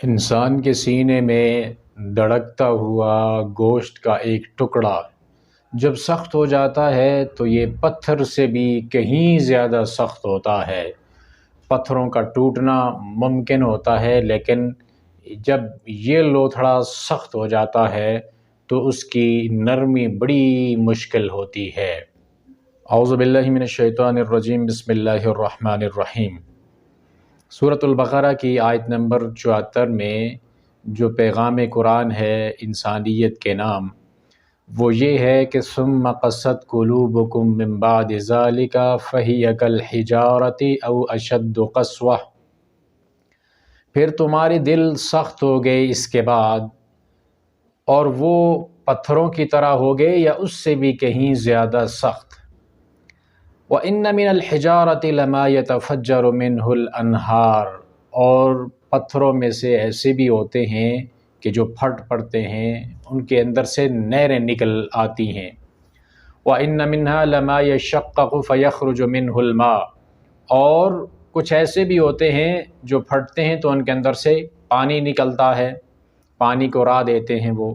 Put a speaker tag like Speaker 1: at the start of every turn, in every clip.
Speaker 1: انسان کے سینے میں دھڑکتا ہوا گوشت کا ایک ٹکڑا جب سخت ہو جاتا ہے تو یہ پتھر سے بھی کہیں زیادہ سخت ہوتا ہے۔ پتھروں کا ٹوٹنا ممکن ہوتا ہے، لیکن جب یہ لوتھڑا سخت ہو جاتا ہے تو اس کی نرمی بڑی مشکل ہوتی ہے۔ اعوذ باللہ من الشیطان الرجیم، بسم اللہ الرحمن الرحیم۔ سورۃ البقرہ کی آیت نمبر 74 میں جو پیغام قرآن ہے انسانیت کے نام، وہ یہ ہے کہ ثم قست قلوبکم من بعد ذلک فہی کالحجارۃ او اشد قسوہ، پھر تمہارے دل سخت ہو گئے اس کے بعد، اور وہ پتھروں کی طرح ہو گئے یا اس سے بھی کہیں زیادہ سخت۔ وَإِنَّ مِنَ الْحِجَارَةِ لَمَا يَتَفَجَّرُ مِنْهُ الْأَنْهَارُ، اور پتھروں میں سے ایسے بھی ہوتے ہیں کہ جو پھٹ پڑتے ہیں، ان کے اندر سے نہریں نکل آتی ہیں۔ وَإِنَّ مِنْهَا لَمَا يَشَّقَّقُ فَيَخْرُجُ مِنْهُ الْمَاءُ، اور کچھ ایسے بھی ہوتے ہیں جو پھٹتے ہیں تو ان کے اندر سے پانی نکلتا ہے، پانی کو راہ دیتے ہیں وہ۔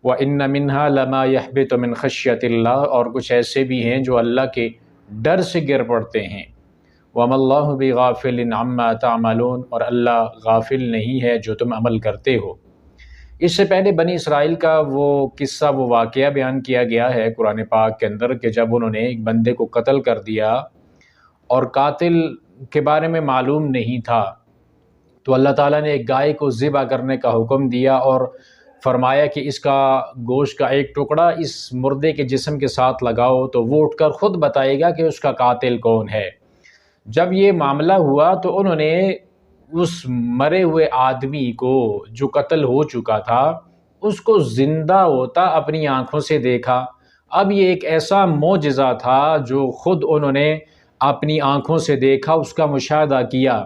Speaker 1: وَإِنَّ مِنْهَا لَمَا يَهْبِطُ مِنْ خَشْيَةِ اللَّهِ، اور کچھ ایسے بھی ہیں جو اللہ کے ڈر سے گر پڑتے ہیں۔ وَمَا اللَّهُ بِغَافِلٍ عَمَّا تَعْمَلُونَ، اور اللہ غافل نہیں ہے جو تم عمل کرتے ہو۔ اس سے پہلے بنی اسرائیل کا وہ قصہ، وہ واقعہ بیان کیا گیا ہے قرآن پاک کے اندر کہ جب انہوں نے ایک بندے کو قتل کر دیا اور قاتل کے بارے میں معلوم نہیں تھا، تو اللہ تعالیٰ نے ایک گائے کو ذبح کرنے کا حکم دیا اور فرمایا کہ اس کا گوشت کا ایک ٹکڑا اس مردے کے جسم کے ساتھ لگاؤ تو وہ اٹھ کر خود بتائے گا کہ اس کا قاتل کون ہے۔ جب یہ معاملہ ہوا تو انہوں نے اس مرے ہوئے آدمی کو جو قتل ہو چکا تھا اس کو زندہ ہوتا اپنی آنکھوں سے دیکھا۔ اب یہ ایک ایسا معجزہ تھا جو خود انہوں نے اپنی آنکھوں سے دیکھا، اس کا مشاہدہ کیا۔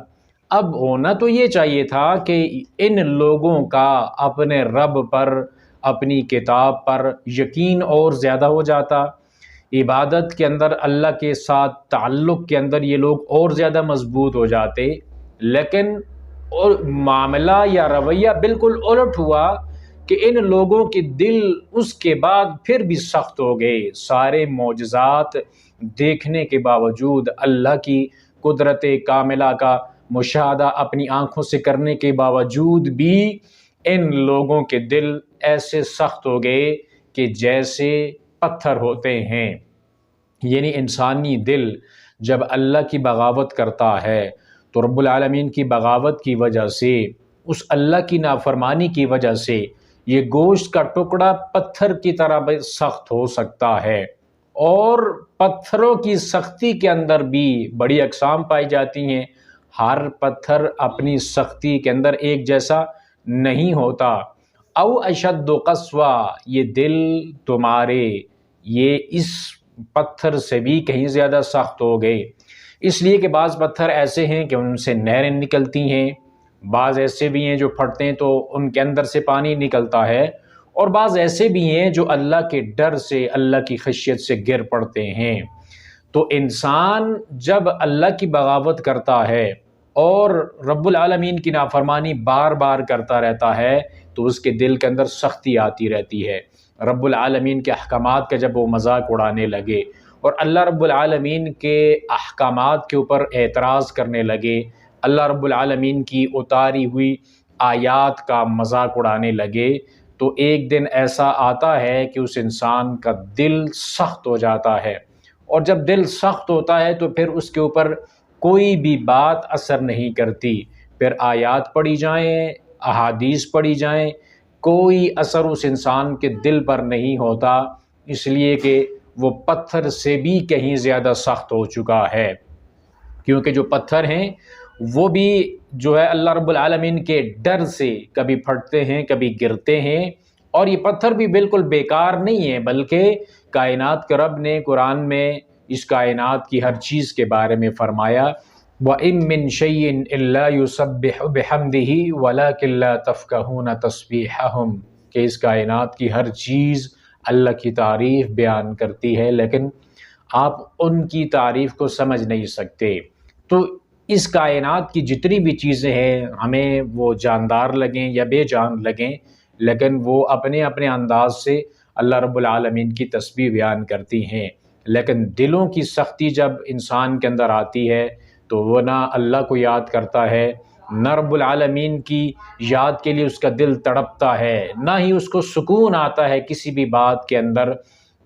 Speaker 1: اب ہونا تو یہ چاہیے تھا کہ ان لوگوں کا اپنے رب پر، اپنی کتاب پر یقین اور زیادہ ہو جاتا، عبادت کے اندر اللہ کے ساتھ تعلق کے اندر یہ لوگ اور زیادہ مضبوط ہو جاتے، لیکن معاملہ یا رویہ بالکل الٹ ہوا کہ ان لوگوں کے دل اس کے بعد پھر بھی سخت ہو گئے۔ سارے معجزات دیکھنے کے باوجود، اللہ کی قدرت کاملہ کا مشاہدہ اپنی آنکھوں سے کرنے کے باوجود بھی ان لوگوں کے دل ایسے سخت ہو گئے کہ جیسے پتھر ہوتے ہیں۔ یعنی انسانی دل جب اللہ کی بغاوت کرتا ہے تو رب العالمین کی بغاوت کی وجہ سے، اس اللہ کی نافرمانی کی وجہ سے یہ گوشت کا ٹکڑا پتھر کی طرح سخت ہو سکتا ہے۔ اور پتھروں کی سختی کے اندر بھی بڑی اقسام پائی جاتی ہیں، ہر پتھر اپنی سختی کے اندر ایک جیسا نہیں ہوتا۔ او اشد قسوہ، یہ دل تمہارے یہ اس پتھر سے بھی کہیں زیادہ سخت ہو گئے، اس لیے کہ بعض پتھر ایسے ہیں کہ ان سے نہریں نکلتی ہیں، بعض ایسے بھی ہیں جو پھٹتے ہیں تو ان کے اندر سے پانی نکلتا ہے، اور بعض ایسے بھی ہیں جو اللہ کے ڈر سے، اللہ کی خشیت سے گر پڑتے ہیں۔ تو انسان جب اللہ کی بغاوت کرتا ہے اور رب العالمین کی نافرمانی بار بار کرتا رہتا ہے تو اس کے دل کے اندر سختی آتی رہتی ہے۔ رب العالمین کے احکامات کا جب وہ مذاق اڑانے لگے اور اللہ رب العالمین کے احکامات کے اوپر اعتراض کرنے لگے، اللہ رب العالمین کی اتاری ہوئی آیات کا مذاق اڑانے لگے، تو ایک دن ایسا آتا ہے کہ اس انسان کا دل سخت ہو جاتا ہے، اور جب دل سخت ہوتا ہے تو پھر اس کے اوپر کوئی بھی بات اثر نہیں کرتی، پھر آیات پڑھی جائیں، احادیث پڑھی جائیں، کوئی اثر اس انسان کے دل پر نہیں ہوتا، اس لیے کہ وہ پتھر سے بھی کہیں زیادہ سخت ہو چکا ہے۔ کیونکہ جو پتھر ہیں وہ بھی جو ہے اللہ رب العالمین کے ڈر سے کبھی پھٹتے ہیں، کبھی گرتے ہیں، اور یہ پتھر بھی بالکل بیکار نہیں ہے، بلکہ کائنات کے رب نے قرآن میں اس کائنات کی ہر چیز کے بارے میں فرمایا، وَإِن مِّن شَيْءٍ إِلَّا يُسَبِّحُ بِحَمْدِهِ وَلَكِن لَّا تَفْقَهُونَ تَسْبِيحَهُمْ، کہ اس کائنات کی ہر چیز اللہ کی تعریف بیان کرتی ہے، لیکن آپ ان کی تعریف کو سمجھ نہیں سکتے۔ تو اس کائنات کی جتنی بھی چیزیں ہیں، ہمیں وہ جاندار لگیں یا بے جان لگیں، لیکن وہ اپنے اپنے انداز سے اللہ رب العالمین کی تسبیح بیان کرتی ہیں۔ لیکن دلوں کی سختی جب انسان کے اندر آتی ہے تو وہ نہ اللہ کو یاد کرتا ہے، نہ رب العالمین کی یاد کے لیے اس کا دل تڑپتا ہے، نہ ہی اس کو سکون آتا ہے کسی بھی بات کے اندر۔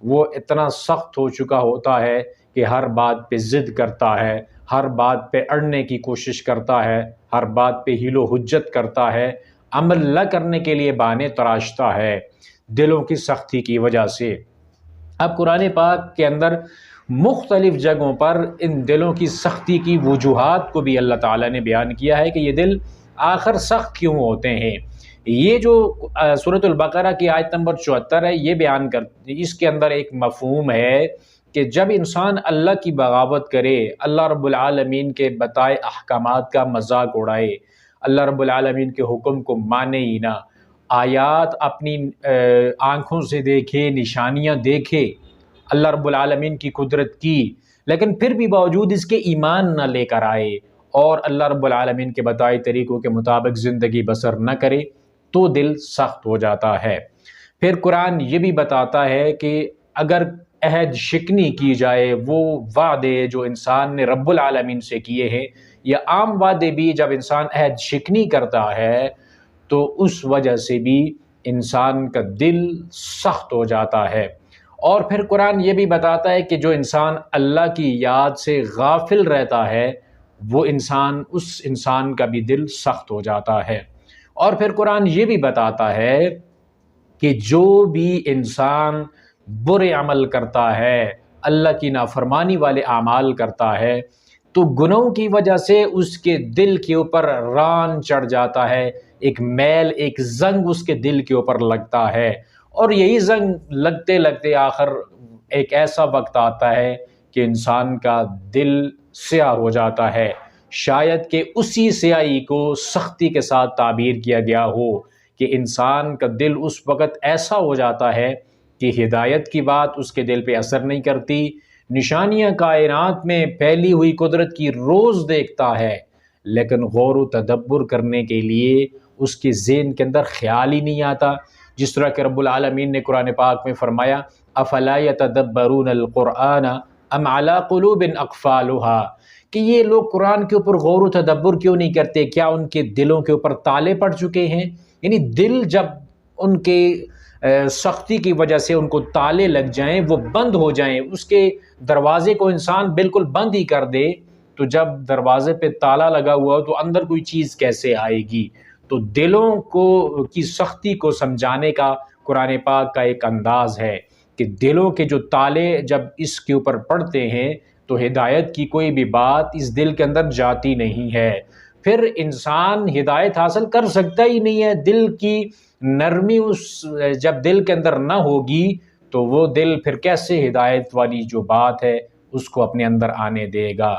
Speaker 1: وہ اتنا سخت ہو چکا ہوتا ہے کہ ہر بات پہ ضد کرتا ہے، ہر بات پہ اڑنے کی کوشش کرتا ہے، ہر بات پہ حیل و حجت کرتا ہے، عمل نہ کرنے کے لیے بہانے تراشتا ہے دلوں کی سختی کی وجہ سے۔ اب قرآن پاک کے اندر مختلف جگہوں پر ان دلوں کی سختی کی وجوہات کو بھی اللہ تعالیٰ نے بیان کیا ہے کہ یہ دل آخر سخت کیوں ہوتے ہیں۔ یہ جو سورۃ البقرہ کی آیت نمبر 74 ہے، یہ بیان کرتی، اس کے اندر ایک مفہوم ہے کہ جب انسان اللہ کی بغاوت کرے، اللہ رب العالمین کے بتائے احکامات کا مذاق اڑائے، اللہ رب العالمین کے حکم کو مانے ہی نہ، آیات اپنی آنکھوں سے دیکھے، نشانیاں دیکھے اللہ رب العالمین کی قدرت کی، لیکن پھر بھی باوجود اس کے ایمان نہ لے کر آئے اور اللہ رب العالمین کے بتائے طریقوں کے مطابق زندگی بسر نہ کرے، تو دل سخت ہو جاتا ہے۔ پھر قرآن یہ بھی بتاتا ہے کہ اگر عہد شکنی کی جائے، وہ وعدے جو انسان نے رب العالمین سے کیے ہیں یا عام وعدے بھی جب انسان عہد شکنی کرتا ہے تو اس وجہ سے بھی انسان کا دل سخت ہو جاتا ہے۔ اور پھر قرآن یہ بھی بتاتا ہے کہ جو انسان اللہ کی یاد سے غافل رہتا ہے، وہ انسان، اس انسان کا بھی دل سخت ہو جاتا ہے۔ اور پھر قرآن یہ بھی بتاتا ہے کہ جو بھی انسان برے عمل کرتا ہے، اللہ کی نافرمانی والے اعمال کرتا ہے، تو گناہوں کی وجہ سے اس کے دل کے اوپر ران چڑھ جاتا ہے، ایک میل، ایک زنگ اس کے دل کے اوپر لگتا ہے، اور یہی زنگ لگتے لگتے آخر ایک ایسا وقت آتا ہے کہ انسان کا دل سیاہ ہو جاتا ہے۔ شاید کہ اسی سیاہی کو سختی کے ساتھ تعبیر کیا گیا ہو کہ انسان کا دل اس وقت ایسا ہو جاتا ہے کہ ہدایت کی بات اس کے دل پہ اثر نہیں کرتی، نشانیاں کائنات میں پھیلی ہوئی قدرت کی روز دیکھتا ہے، لیکن غور و تدبر کرنے کے لیے اس کے ذہن کے اندر خیال ہی نہیں آتا۔ جس طرح کہ رب العالمین نے قرآن پاک میں فرمایا افلا یتدبرون القرآن ام علی قلوب اقفالها، کہ یہ لوگ قرآن کے اوپر غور و تدبر کیوں نہیں کرتے، کیا ان کے دلوں کے اوپر تالے پڑ چکے ہیں؟ یعنی دل جب ان کے سختی کی وجہ سے ان کو تالے لگ جائیں، وہ بند ہو جائیں، اس کے دروازے کو انسان بالکل بند ہی کر دے، تو جب دروازے پہ تالا لگا ہوا ہو تو اندر کوئی چیز کیسے آئے گی؟ تو دلوں کی سختی کو سمجھانے کا قرآن پاک کا ایک انداز ہے کہ دلوں کے جو تالے جب اس کے اوپر پڑتے ہیں تو ہدایت کی کوئی بھی بات اس دل کے اندر جاتی نہیں ہے، پھر انسان ہدایت حاصل کر سکتا ہی نہیں ہے۔ دل کی نرمی جب دل کے اندر نہ ہوگی تو وہ دل پھر کیسے ہدایت والی جو بات ہے اس کو اپنے اندر آنے دے گا؟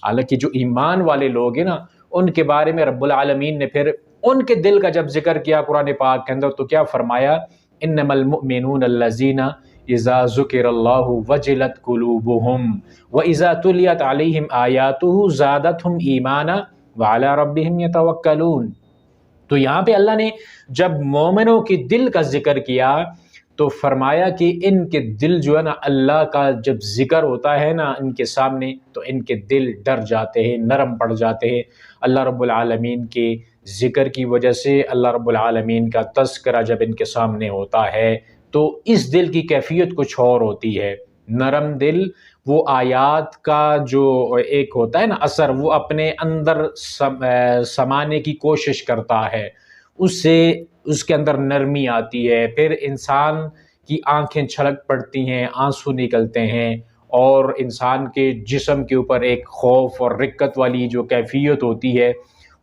Speaker 1: حالانکہ جو ایمان والے لوگ ہیں نا، ان کے بارے میں رب العالمین نے پھر ان کے دل کا جب ذکر کیا قرآن پاک کے اندر تو کیا فرمایا؟ انما المؤمنون الذین اذا ذکر اللہ وجلت قلوبہم واذا تلیت علیہم آیاتہ زادتہم ایمانا وعلی ربہم یتوکلون۔ تو یہاں پہ اللہ نے جب مومنوں کے دل کا ذکر کیا تو فرمایا کہ ان کے دل جو ہے نا، اللہ کا جب ذکر ہوتا ہے نا ان کے سامنے تو ان کے دل ڈر جاتے ہیں، نرم پڑ جاتے ہیں۔ اللہ رب العالمین کے ذکر کی وجہ سے، اللہ رب العالمین کا تذکرہ جب ان کے سامنے ہوتا ہے تو اس دل کی کیفیت کچھ اور ہوتی ہے۔ نرم دل وہ آیات کا جو ایک ہوتا ہے نا اثر، وہ اپنے اندر سمانے کی کوشش کرتا ہے، اس سے اس کے اندر نرمی آتی ہے، پھر انسان کی آنکھیں چھلک پڑتی ہیں، آنسو نکلتے ہیں، اور انسان کے جسم کے اوپر ایک خوف اور رقت والی جو کیفیت ہوتی ہے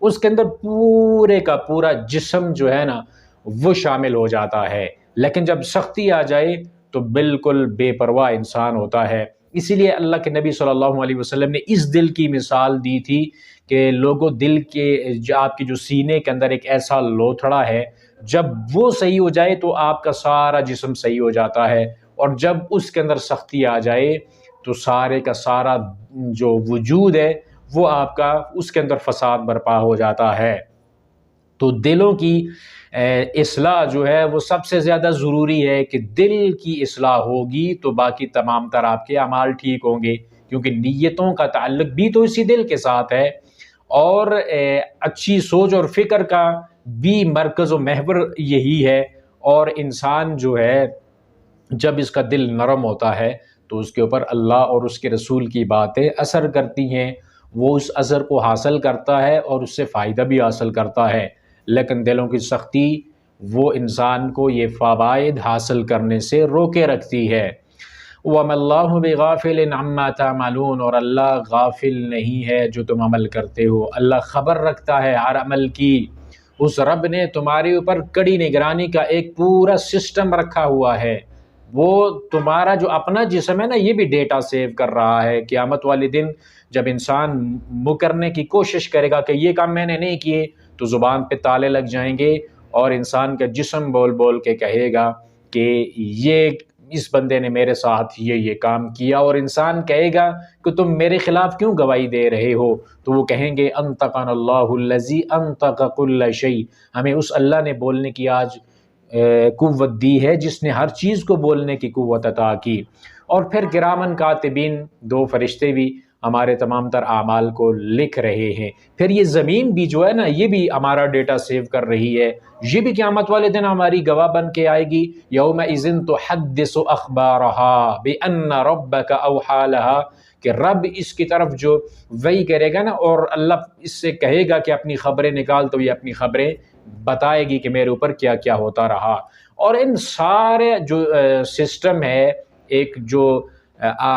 Speaker 1: اس کے اندر پورے کا پورا جسم جو ہے نا وہ شامل ہو جاتا ہے۔ لیکن جب سختی آ جائے تو بالکل بے پرواہ انسان ہوتا ہے۔ اسی لیے اللہ کے نبی صلی اللہ علیہ وسلم نے اس دل کی مثال دی تھی کہ لوگوں، دل کے آپ کے جو سینے کے اندر ایک ایسا لوتھڑا ہے، جب وہ صحیح ہو جائے تو آپ کا سارا جسم صحیح ہو جاتا ہے، اور جب اس کے اندر سختی آ جائے تو سارے کا سارا جو وجود ہے وہ آپ کا اس کے اندر فساد برپا ہو جاتا ہے۔ تو دلوں کی اصلاح جو ہے وہ سب سے زیادہ ضروری ہے کہ دل کی اصلاح ہوگی تو باقی تمام تر آپ کے اعمال ٹھیک ہوں گے، کیونکہ نیتوں کا تعلق بھی تو اسی دل کے ساتھ ہے، اور اچھی سوچ اور فکر کا بھی مرکز و محور یہی ہے۔ اور انسان جو ہے جب اس کا دل نرم ہوتا ہے تو اس کے اوپر اللہ اور اس کے رسول کی باتیں اثر کرتی ہیں، وہ اس اثر کو حاصل کرتا ہے اور اس سے فائدہ بھی حاصل کرتا ہے۔ لیکن دلوں کی سختی وہ انسان کو یہ فوائد حاصل کرنے سے روکے رکھتی ہے۔ وَمَا اللَّهُ بِغَافِلٍ عَمَّا تَعْمَلُونَ، اور اللہ غافل نہیں ہے جو تم عمل کرتے ہو، اللہ خبر رکھتا ہے ہر عمل کی۔ اس رب نے تمہارے اوپر کڑی نگرانی کا ایک پورا سسٹم رکھا ہوا ہے، وہ تمہارا جو اپنا جسم ہے نا یہ بھی ڈیٹا سیو کر رہا ہے۔ قیامت والے دن جب انسان مکرنے کی کوشش کرے گا کہ یہ کام میں نے نہیں کیے، تو زبان پہ تالے لگ جائیں گے اور انسان کا جسم بول بول کے کہے گا کہ یہ اس بندے نے میرے ساتھ یہ کام کیا، اور انسان کہے گا کہ تم میرے خلاف کیوں گواہی دے رہے ہو؟ تو وہ کہیں گے انطقنا اللہ الذی انطق کل شیء، ہمیں اس اللہ نے بولنے کی آج قوت دی ہے جس نے ہر چیز کو بولنے کی قوت عطا کی۔ اور پھر کرامن کاتبین، دو فرشتے بھی ہمارے تمام تر اعمال کو لکھ رہے ہیں۔ پھر یہ زمین بھی جو ہے نا یہ بھی ہمارا ڈیٹا سیو کر رہی ہے، یہ بھی قیامت والے دن ہماری گواہ بن کے آئے گی۔ یومئذ تحدث اخبارها بان ربک اوحی لها، کہ رب اس کی طرف جو وحی کرے گا نا اور اللہ اس سے کہے گا کہ اپنی خبریں نکال، تو یہ اپنی خبریں بتائے گی کہ میرے اوپر کیا کیا ہوتا رہا۔ اور ان سارے جو سسٹم ہے، ایک جو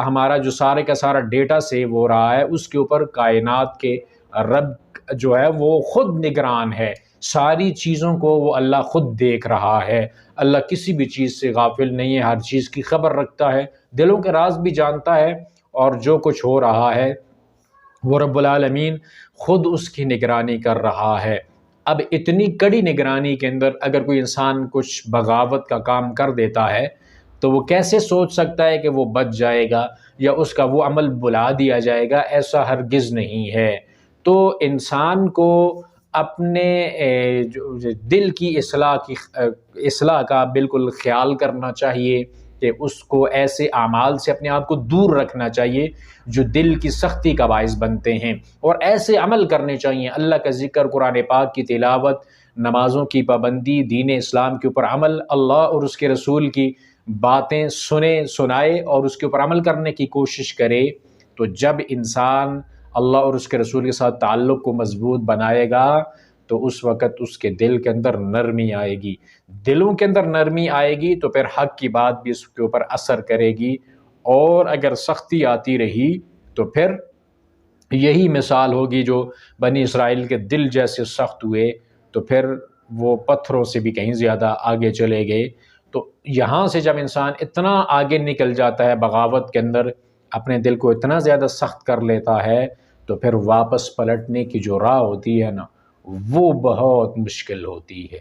Speaker 1: ہمارا جو سارے کا سارا ڈیٹا سیو ہو رہا ہے، اس کے اوپر کائنات کے رب جو ہے وہ خود نگران ہے، ساری چیزوں کو وہ اللہ خود دیکھ رہا ہے۔ اللہ کسی بھی چیز سے غافل نہیں ہے، ہر چیز کی خبر رکھتا ہے، دلوں کے راز بھی جانتا ہے، اور جو کچھ ہو رہا ہے وہ رب العالمین خود اس کی نگرانی کر رہا ہے۔ اب اتنی کڑی نگرانی کے اندر اگر کوئی انسان کچھ بغاوت کا کام کر دیتا ہے تو وہ کیسے سوچ سکتا ہے کہ وہ بچ جائے گا یا اس کا وہ عمل بلا دیا جائے گا؟ ایسا ہرگز نہیں ہے۔ تو انسان کو اپنے دل کی اصلاح کا بالکل خیال کرنا چاہیے کہ اس کو ایسے اعمال سے اپنے آپ کو دور رکھنا چاہیے جو دل کی سختی کا باعث بنتے ہیں، اور ایسے عمل کرنے چاہیے، اللہ کا ذکر، قرآن پاک کی تلاوت، نمازوں کی پابندی، دین اسلام کے اوپر عمل، اللہ اور اس کے رسول کی باتیں سنائے اور اس کے اوپر عمل کرنے کی کوشش کرے۔ تو جب انسان اللہ اور اس کے رسول کے ساتھ تعلق کو مضبوط بنائے گا تو اس وقت اس کے دل کے اندر نرمی آئے گی، دلوں کے اندر نرمی آئے گی تو پھر حق کی بات بھی اس کے اوپر اثر کرے گی، اور اگر سختی آتی رہی تو پھر یہی مثال ہوگی جو بنی اسرائیل کے دل جیسے سخت ہوئے تو پھر وہ پتھروں سے بھی کہیں زیادہ آگے چلے گئے۔ تو یہاں سے جب انسان اتنا آگے نکل جاتا ہے بغاوت کے اندر، اپنے دل کو اتنا زیادہ سخت کر لیتا ہے، تو پھر واپس پلٹنے کی جو راہ ہوتی ہے نا وہ بہت مشکل ہوتی ہے۔